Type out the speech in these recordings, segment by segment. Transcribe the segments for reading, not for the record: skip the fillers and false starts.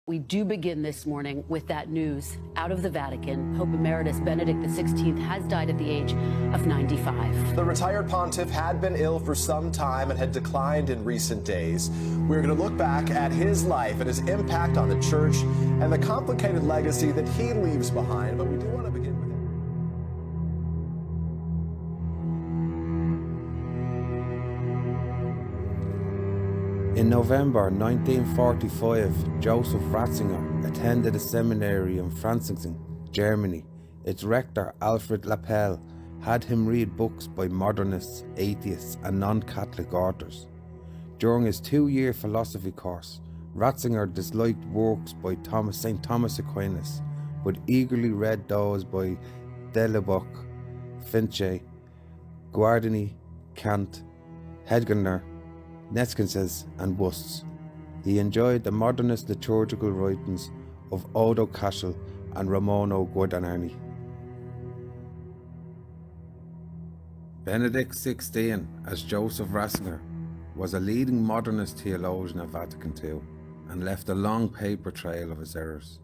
We do begin this morning with that news out of the Vatican. Pope Emeritus Benedict XVI has died at the age of 95. The retired pontiff had been ill for some time and had declined in recent days. We're going to look back at his life and his impact on the church and the complicated legacy that he leaves behind. But we do want to begin with In November 1945, Joseph Ratzinger attended a seminary in Franzingen, Germany. Its rector, Alfred Lappel, had him read books by modernists, atheists and non-Catholic authors. During his 2-year philosophy course, Ratzinger disliked works by St. Thomas Aquinas, but eagerly read those by Delebruck, Fichte, Guarini, Kant, Heidegger, Netzkenses and Busts. He enjoyed the modernist liturgical writings of Odo Cashel and Romano Guardanani. Benedict XVI, as Joseph Ratzinger, was a leading modernist theologian at Vatican II and left a long paper trail of his errors.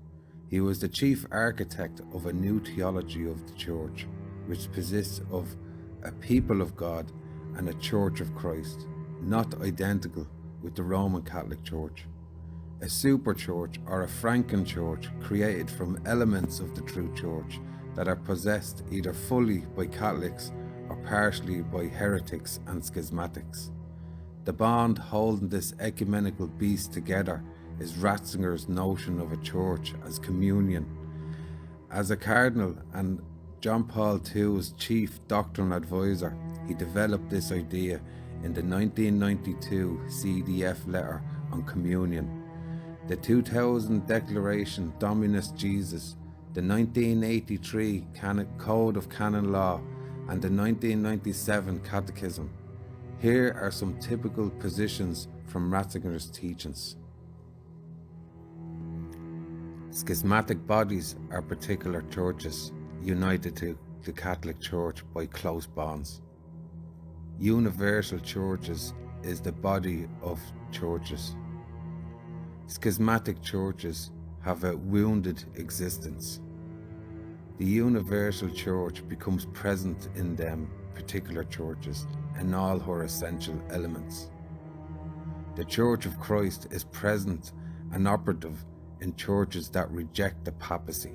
He was the chief architect of a new theology of the Church, which consists of a people of God and a Church of Christ, not identical with the Roman Catholic Church. A super church or a Franken church created from elements of the true church that are possessed either fully by Catholics or partially by heretics and schismatics. The bond holding this ecumenical beast together is Ratzinger's notion of a church as communion. As a cardinal and John Paul II's chief doctrinal advisor, he developed this idea in the 1992 CDF letter on communion, the 2000 Declaration Dominus Jesus, the 1983 Code of Canon Law, and the 1997 Catechism. Here are some typical positions from Ratzinger's teachings. Schismatic bodies are particular churches united to the Catholic Church by close bonds. Universal churches is the body of churches. Schismatic churches have a wounded existence. The universal church becomes present in them particular churches and all her essential elements. The Church of Christ is present and operative in churches that reject the papacy.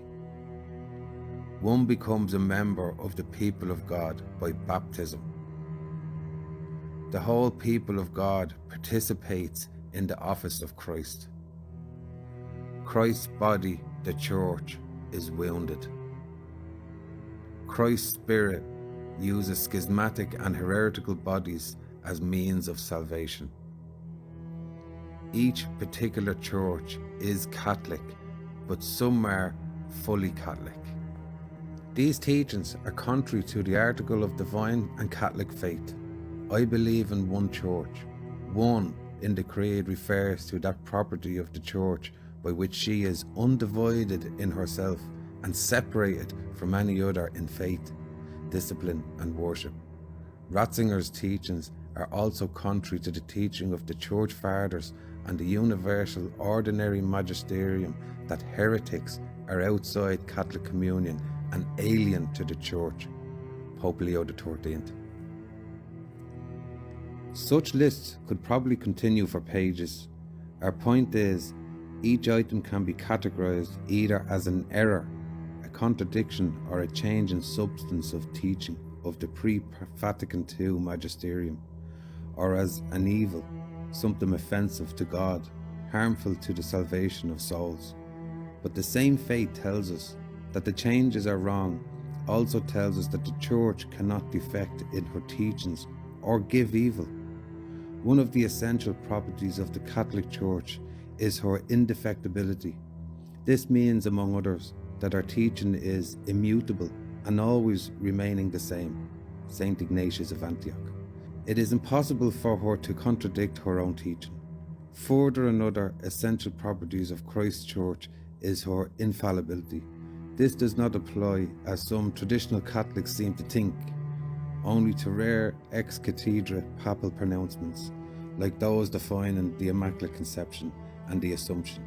One becomes a member of the people of God by baptism. The whole people of God participates in the office of Christ. Christ's body, the church, is wounded. Christ's Spirit uses schismatic and heretical bodies as means of salvation. Each particular church is Catholic, but some are fully Catholic. These teachings are contrary to the article of divine and Catholic faith. I believe in one church. One in the creed refers to that property of the church by which she is undivided in herself and separated from any other in faith, discipline and worship. Ratzinger's teachings are also contrary to the teaching of the Church Fathers and the universal ordinary magisterium that heretics are outside Catholic communion and alien to the Church. Pope Leo XIII. Such lists could probably continue for pages. Our point is, each item can be categorized either as an error, a contradiction or a change in substance of teaching of the pre-Vatican II magisterium, or as an evil, something offensive to God, harmful to the salvation of souls. But the same faith tells us that the changes are wrong, also tells us that the Church cannot defect in her teachings or give evil. One of the essential properties of the Catholic Church is her indefectibility. This means, among others, that her teaching is immutable and always remaining the same. St. Ignatius of Antioch. It is impossible for her to contradict her own teaching. Further, another essential properties of Christ's Church is her infallibility. This does not apply, as some traditional Catholics seem to think, only to rare ex cathedra papal pronouncements, like those defining the Immaculate Conception and the Assumption.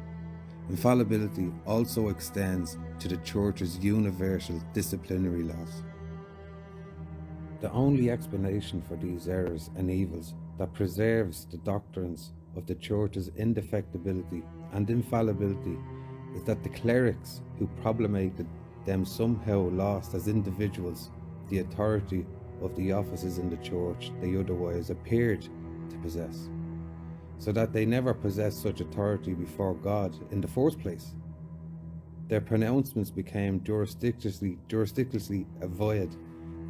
Infallibility also extends to the Church's universal disciplinary laws. The only explanation for these errors and evils that preserves the doctrines of the Church's indefectibility and infallibility is that the clerics who promulgated them somehow lost as individuals the authority of the offices in the Church they otherwise appeared to possess, so that they never possessed such authority before God in the first place. Their pronouncements became jurisdictionally void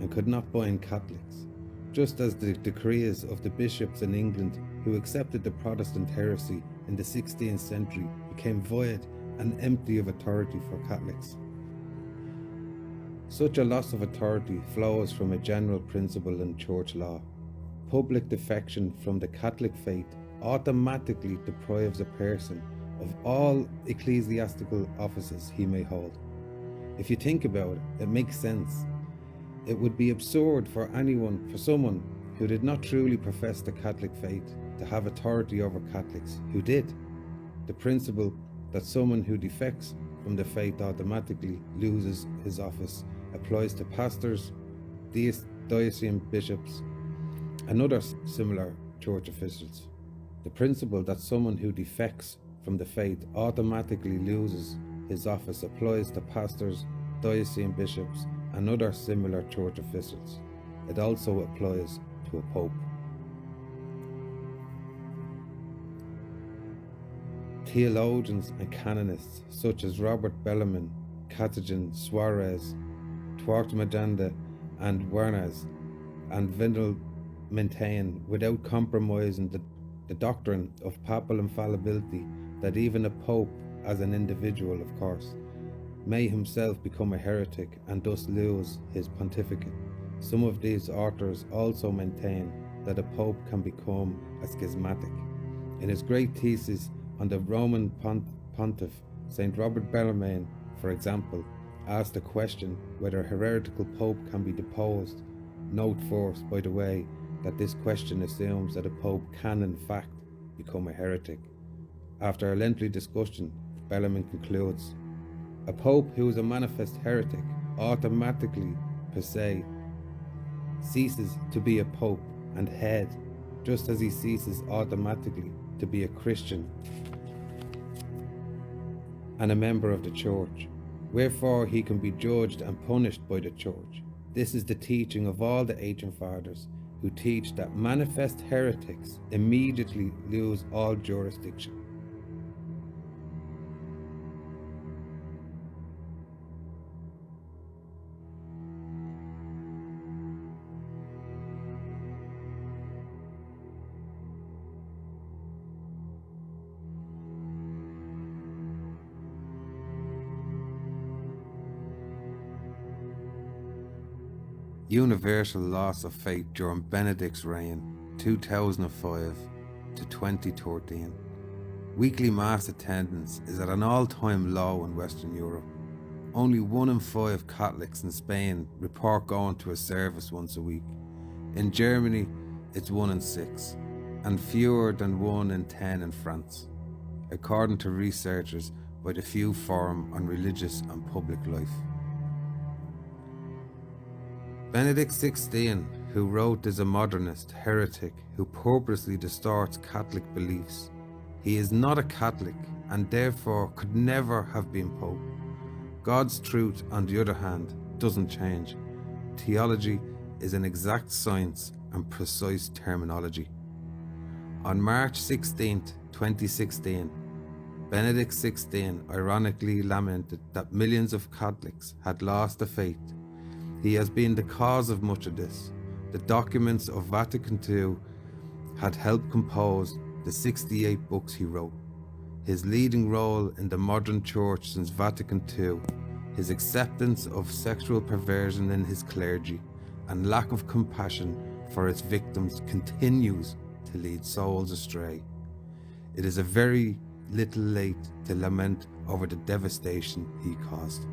and could not bind Catholics, just as the decrees of the bishops in England who accepted the Protestant heresy in the 16th century became void and empty of authority for Catholics. Such a loss of authority flows from a general principle in church law. Public defection from the Catholic faith automatically deprives a person of all ecclesiastical offices he may hold. If you think about it, it makes sense. It would be absurd for someone who did not truly profess the Catholic faith to have authority over Catholics who did. The principle that someone who defects from the faith automatically loses his office applies to pastors, diocesan bishops, and other similar church officials. The principle that someone who defects from the faith automatically loses his office applies to pastors, diocesan bishops, and other similar church officials. It also applies to a pope. Theologians and canonists such as Robert Bellarmine, Catajan, Suarez, Torquemada, and Wernes and Vindel maintain, without compromising the doctrine of papal infallibility, that even a pope, as an individual of course, may himself become a heretic and thus lose his pontificate. Some of these authors also maintain that a pope can become a schismatic. In his great thesis on the Roman pontiff, St. Robert Bellarmine, for example, asked the question whether a heretical pope can be deposed. Note first, by the way, that this question assumes that a pope can in fact become a heretic. After a lengthy discussion, Bellarmine concludes, a pope who is a manifest heretic automatically, per se, ceases to be a pope and head, just as he ceases automatically to be a Christian and a member of the Church. Wherefore he can be judged and punished by the Church. This is the teaching of all the ancient fathers, who teach that manifest heretics immediately lose all jurisdiction. Universal loss of faith during Benedict's reign, 2005 to 2013. Weekly mass attendance is at an all-time low in Western Europe. Only 1 in 5 Catholics in Spain report going to a service once a week. In Germany, it's 1 in 6, and fewer than 1 in 10 in France, according to researchers by the Few Forum on Religious and Public Life. Benedict XVI, who wrote, is a modernist heretic who purposely distorts Catholic beliefs. He is not a Catholic and therefore could never have been Pope. God's truth, on the other hand, doesn't change. Theology is an exact science and precise terminology. On March 16, 2016, Benedict XVI ironically lamented that millions of Catholics had lost the faith. He has been the cause of much of this. The documents of Vatican II had helped compose the 68 books he wrote. His leading role in the modern church since Vatican II, his acceptance of sexual perversion in his clergy, and lack of compassion for its victims continues to lead souls astray. It is a very little late to lament over the devastation he caused.